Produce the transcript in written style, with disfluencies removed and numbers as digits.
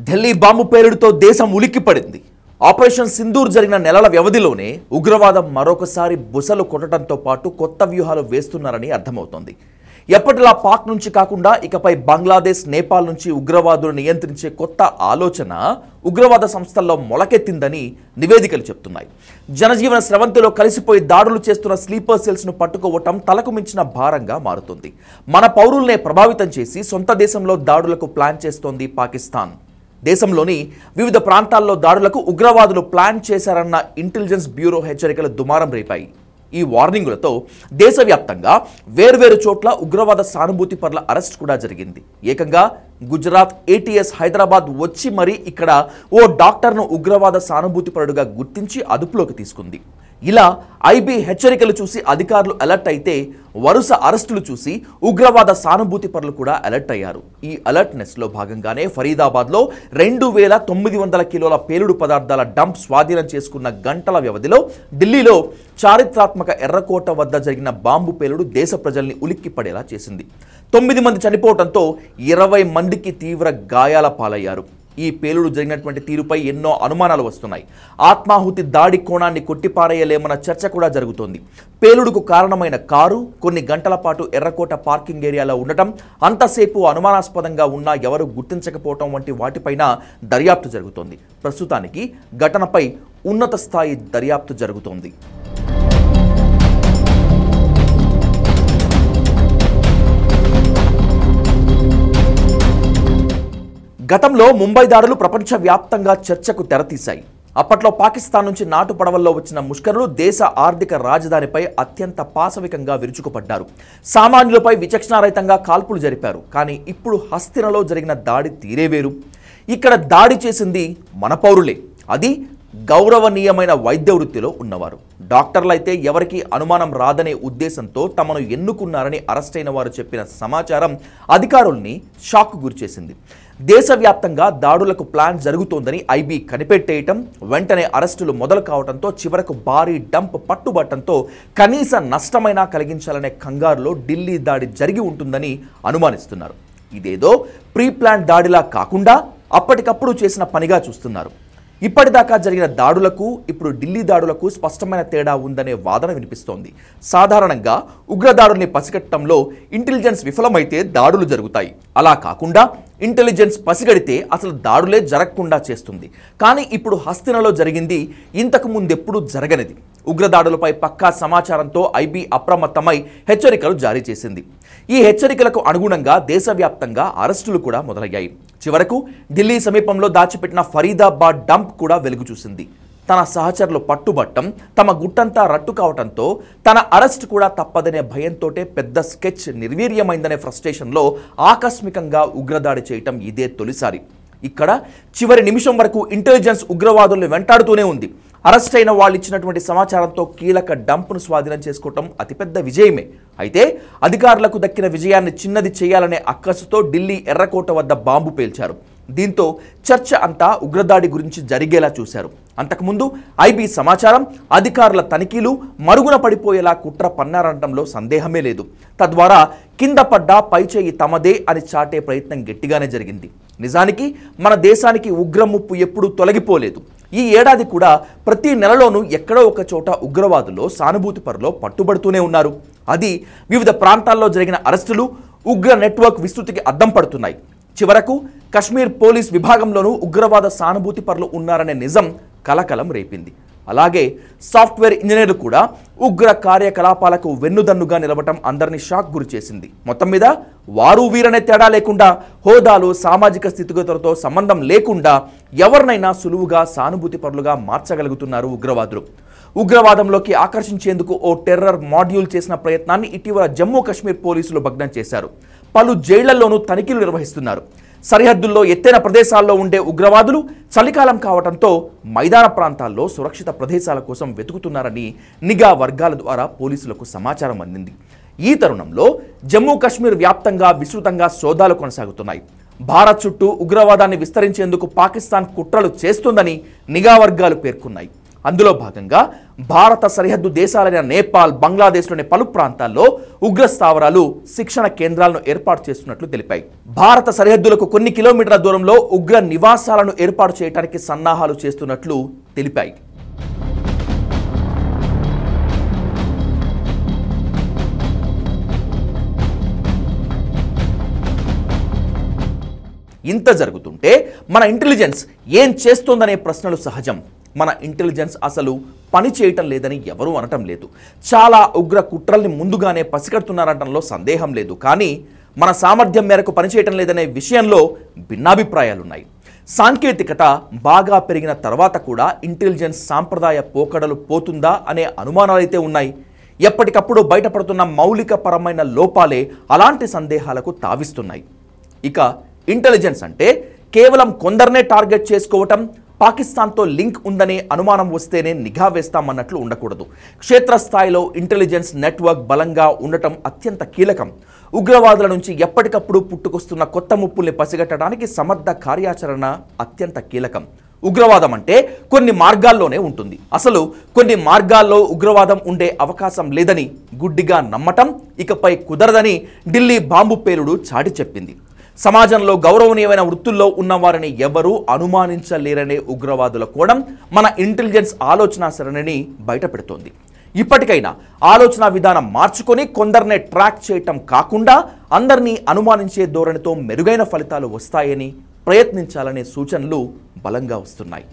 Delhi bomb పేలుడుతో దేశం ఉలిక్కిపడింది. Operation Sindoor జరిగిన నెలల వ్యవధిలోనే ఉగ్రవాదం మరొకసారి బుసలు కొట్టడంతో పాటు కొత్త వ్యూహాలు వేస్తున్నారని అర్థమవుతోంది. ఎప్పటిలా పాక్ నుంచి కాకుండా ఇకపై బంగ్లాదేశ్, నేపాల్ నుంచి ఉగ్రవాదులను నియంత్రించే కొత్త ఆలోచన ఉగ్రవాద సంస్థల్లో మొలకెత్తిందని నివేదికలు చెప్తున్నాయి. జనజీవన స్రవంతిలో కలిసిపోయి దాడులు చేస్తున్న స్లీపర్ సెల్స్ను పట్టుకోవటం తలకు మించిన భారంగా మారుతుంది. మన పౌరుల్నే ప్రభావితం చేసి సొంత దేశంలో దాడులకు ప్లాన్ చేస్తోంది పాకిస్తాన్. దేశంలోని వివిధ ప్రాంతాల్లో దాడులకు ఉగ్రవాదులు ప్లాన్ చేశారన్న ఇంటెలిజెన్స్ బ్యూరో హెచ్చరికలు దుమారం రేపాయి. ఈ వార్నింగులతో దేశవ్యాప్తంగా వేర్వేరు చోట్ల ఉగ్రవాద సానుభూతి పరుల అరెస్ట్ కూడా జరిగింది. ఏకంగా గుజరాత్ ఏటీఎస్ హైదరాబాద్ వచ్చి మరీ ఇక్కడ ఓ డాక్టర్ను ఉగ్రవాద సానుభూతి పరుడుగా గుర్తించి అదుపులోకి తీసుకుంది. ఇలా ఐబీ హెచ్చరికలు చూసి అధికారులు అలర్ట్ అయితే వరుస అరెస్టులు చూసి ఉగ్రవాద సానుభూతి పరులు కూడా అలర్ట్ అయ్యారు. ఈ అలర్ట్నెస్లో భాగంగానే ఫరీదాబాద్లో 2900 కిలోల పేలుడు పదార్థాల డంప్ స్వాధీనం చేసుకున్న గంటల వ్యవధిలో ఢిల్లీలో చారిత్రాత్మక ఎర్రకోట వద్ద జరిగిన బాంబు పేలుడు దేశ ప్రజల్ని ఉలిక్కిపడేలా చేసింది. 9 మంది చనిపోవడంతో 20 మందికి తీవ్ర గాయాల పాలయ్యారు. ఈ పేలుడు జరిగినటువంటి తీరుపై ఎన్నో అనుమానాలు వస్తున్నాయి. ఆత్మాహుతి దాడి కోణాన్ని కొట్టిపారేయలేమన్న చర్చ కూడా జరుగుతోంది. పేలుడుకు కారణమైన కారు కొన్ని గంటల పాటు ఎర్రకోట పార్కింగ్ ఏరియాలో ఉండటం, అంతసేపు అనుమానాస్పదంగా ఉన్నా ఎవరు గుర్తించకపోవటం వంటి వాటిపైన దర్యాప్తు జరుగుతోంది. ప్రస్తుతానికి ఘటనపై ఉన్నత స్థాయి దర్యాప్తు జరుగుతోంది. గతంలో ముంబై దాడులు ప్రపంచవ్యాప్తంగా చర్చకు తెరతీశాయి. అప్పట్లో పాకిస్తాన్ నుంచి నాటు పడవల్లో వచ్చిన ముష్కరులు దేశ ఆర్థిక రాజధానిపై అత్యంత పాశవికంగా విరుచుకుపడ్డారు. సామాన్యులపై విచక్షణారహితంగా కాల్పులు జరిపారు. కానీ ఇప్పుడు హస్తినలో జరిగిన దాడి తీరేవేరు. ఇక్కడ దాడి చేసింది మన పౌరులే, అది గౌరవనీయమైన వైద్య వృత్తిలో ఉన్నవారు. డాక్టర్లైతే ఎవరికి అనుమానం రాదనే ఉద్దేశంతో తమను ఎన్నుకున్నారని అరెస్ట్ అయిన వారు చెప్పిన సమాచారం అధికారుల్ని షాక్కు గురిచేసింది. దేశవ్యాప్తంగా దాడులకు ప్లాన్ జరుగుతోందని ఐబీ కనిపెట్టేయటం, వెంటనే అరెస్టులు మొదలు కావడంతో చివరకు భారీ డంప్ పట్టుబట్టడంతో కనీస నష్టమైనా కలిగించాలనే కంగారులో ఢిల్లీ దాడి జరిగి ఉంటుందని అనుమానిస్తున్నారు. ఇదేదో ప్రీ ప్లాన్ దాడిలా కాకుండా అప్పటికప్పుడు చేసిన పనిగా చూస్తున్నారు. ఇప్పటిదాకా జరిగిన దాడులకు ఇప్పుడు ఢిల్లీ దాడులకు స్పష్టమైన తేడా ఉందనే వాదన వినిపిస్తోంది. సాధారణంగా ఉగ్రదాడుల్ని పసిగట్టడంలో ఇంటెలిజెన్స్ విఫలమైతే దాడులు జరుగుతాయి. అలా కాకుండా ఇంటెలిజెన్స్ పసిగడితే అసలు దాడులే జరగకుండా చేస్తుంది. కానీ ఇప్పుడు హస్తినలో జరిగింది ఇంతకు ముందెప్పుడూ జరగనిది. ఉగ్రదాడులపై పక్కా సమాచారంతో ఐబీ అప్రమత్తమై హెచ్చరికలు జారీ చేసింది. ఈ హెచ్చరికలకు అనుగుణంగా దేశవ్యాప్తంగా అరెస్టులు కూడా మొదలయ్యాయి. చివరకు ఢిల్లీ సమీపంలో దాచిపెట్టిన ఫరీదాబాద్ డంప్ కూడా వెలుగు చూసింది. తన సహచరులు పట్టుబట్టం, తమ గుట్టంతా రట్టు కావడంతో తన అరెస్ట్ కూడా తప్పదనే భయంతోటే పెద్ద స్కెచ్ నిర్వీర్యమైందనే ఫ్రస్ట్రేషన్లో ఆకస్మికంగా ఉగ్రదాడి చేయటం ఇదే తొలిసారి. ఇక్కడ చివరి నిమిషం వరకు ఇంటెలిజెన్స్ ఉగ్రవాదుల్ని వెంటాడుతూనే ఉంది. అరెస్ట్ అయిన వాళ్ళు ఇచ్చినటువంటి సమాచారంతో కీలక డంప్ను స్వాధీనం చేసుకోవటం అతిపెద్ద విజయమే. అయితే అధికారులకు దక్కిన విజయాన్ని చిన్నది చేయాలనే అక్కసుతో ఢిల్లీ ఎర్రకోట వద్ద బాంబు పేల్చారు. దీంతో చర్చ అంతా ఉగ్రదాడి గురించి జరిగేలా చూశారు. అంతకుముందు ఐబీ సమాచారం, అధికారుల తనిఖీలు మరుగున పడిపోయేలా కుట్ర పన్నారనటంలో సందేహమే లేదు. తద్వారా కింద పడ్డా పైచేయి తమదే అని చాటే ప్రయత్నం గట్టిగానే జరిగింది. నిజానికి మన దేశానికి ఉగ్రముప్పు ఎప్పుడూ తొలగిపోలేదు. ఈ ఏడాది కూడా ప్రతి నెలలోనూ ఎక్కడో ఒక చోట ఉగ్రవాదులో, సానుభూతి పరులో పట్టుబడుతూనే ఉన్నారు. అది వివిధ ప్రాంతాల్లో జరిగిన అరెస్టులు, ఉగ్ర నెట్వర్క్ విస్తృతికి అద్దం పడుతున్నాయి. చివరకు కశ్మీర్ పోలీస్ విభాగంలోనూ ఉగ్రవాద సానుభూతి పరులు ఉన్నారనే నిజం కలకలం రేపింది. అలాగే సాఫ్ట్వేర్ ఇంజనీర్లు కూడా ఉగ్ర కార్యకలాపాలకు వెన్నుదన్నుగా నిలవటం అందరినీ షాక్ గురి చేసింది. మొత్తం మీద వారు వీరనే తేడా లేకుండా, హోదాలు, సామాజిక స్థితిగతులతో సంబంధం లేకుండా ఎవరినైనా సులువుగా సానుభూతి పరులుగా మార్చగలుగుతున్నారు ఉగ్రవాదులు. ఉగ్రవాదంలోకి ఆకర్షించేందుకు ఓ టెర్రర్ మాడ్యూల్ చేసిన ప్రయత్నాన్ని ఇటీవల జమ్మూ కాశ్మీర్ పోలీసులు భగ్నం చేశారు. పలు జైళ్లలోనూ తనిఖీలు నిర్వహిస్తున్నారు. సరిహద్దుల్లో ఎత్తైన ప్రదేశాల్లో ఉండే ఉగ్రవాదులు చలికాలం కావడంతో మైదాన ప్రాంతాల్లో సురక్షిత ప్రదేశాల కోసం వెతుకుతున్నారని నిఘా వర్గాల ద్వారా పోలీసులకు సమాచారం అందింది. ఈ తరుణంలో జమ్మూ కాశ్మీర్ వ్యాప్తంగా విస్తృతంగా సోదాలు కొనసాగుతున్నాయి. భారత్ చుట్టూ ఉగ్రవాదాన్ని విస్తరించేందుకు పాకిస్తాన్ కుట్రలు చేస్తుందని నిఘా వర్గాలు పేర్కొన్నాయి. అందులో భాగంగా భారత సరిహద్దు దేశాలైన నేపాల్, బంగ్లాదేశ్లోని పలు ప్రాంతాల్లో ఉగ్ర స్థావరాలు, శిక్షణ కేంద్రాలను ఏర్పాటు చేస్తున్నట్లు తెలిపాయి. భారత సరిహద్దులకు కొన్ని కిలోమీటర్ల దూరంలో ఉగ్ర నివాసాలను ఏర్పాటు చేయడానికి సన్నాహాలు చేస్తున్నట్లు తెలిపాయి. ఇంత జరుగుతుంటే మన ఇంటెలిజెన్స్ ఏం చేస్తోందనే ప్రశ్నలు సహజం. మన ఇంటెలిజెన్స్ అసలు పని చేయటం లేదని ఎవరూ అనటం లేదు. చాలా ఉగ్ర కుట్రల్ని ముందుగానే పసిగడుతున్నారనటంలో సందేహం లేదు. కానీ మన సామర్థ్యం మేరకు పనిచేయటం లేదనే విషయంలో భిన్నాభిప్రాయాలున్నాయి. సాంకేతికత బాగా పెరిగిన తర్వాత కూడా ఇంటెలిజెన్స్ సాంప్రదాయ పోకడలు పోతుందా అనే అనుమానాలైతే ఉన్నాయి. ఎప్పటికప్పుడు బయటపడుతున్న మౌలికపరమైన లోపాలే అలాంటి సందేహాలకు తావిస్తున్నాయి. ఇక ఇంటెలిజెన్స్ అంటే కేవలం కొందరినే టార్గెట్ చేసుకోవటం, పాకిస్తాన్తో లింక్ ఉందనే అనుమానం వస్తేనే నిఘా వేస్తామన్నట్లు ఉండకూడదు. క్షేత్రస్థాయిలో ఇంటెలిజెన్స్ నెట్వర్క్ బలంగా ఉండటం అత్యంత కీలకం. ఉగ్రవాదుల నుంచి ఎప్పటికప్పుడు పుట్టుకొస్తున్న కొత్త ముప్పుల్ని పసిగట్టడానికి సమర్థ కార్యాచరణ అత్యంత కీలకం. ఉగ్రవాదం అంటే కొన్ని మార్గాల్లోనే ఉంటుంది. అసలు కొన్ని మార్గాల్లో ఉగ్రవాదం ఉండే అవకాశం లేదని గుడ్డిగా నమ్మటం ఇకపై కుదరదని ఢిల్లీ బాంబు పేలుడు చాటి చెప్పింది. సమాజంలో గౌరవనీయమైన వృత్తుల్లో ఉన్నవారిని ఎవరూ అనుమానించలేరనే ఉగ్రవాదుల కోణం మన ఇంటెలిజెన్స్ ఆలోచన సరళిని బయటపెడుతోంది. ఇప్పటికైనా ఆలోచన విధానం మార్చుకొని కొందరినే ట్రాక్ చేయటం కాకుండా అందరినీ అనుమానించే ధోరణితో మెరుగైన ఫలితాలు వస్తాయని ప్రయత్నించాలనే సూచనలు బలంగా వస్తున్నాయి.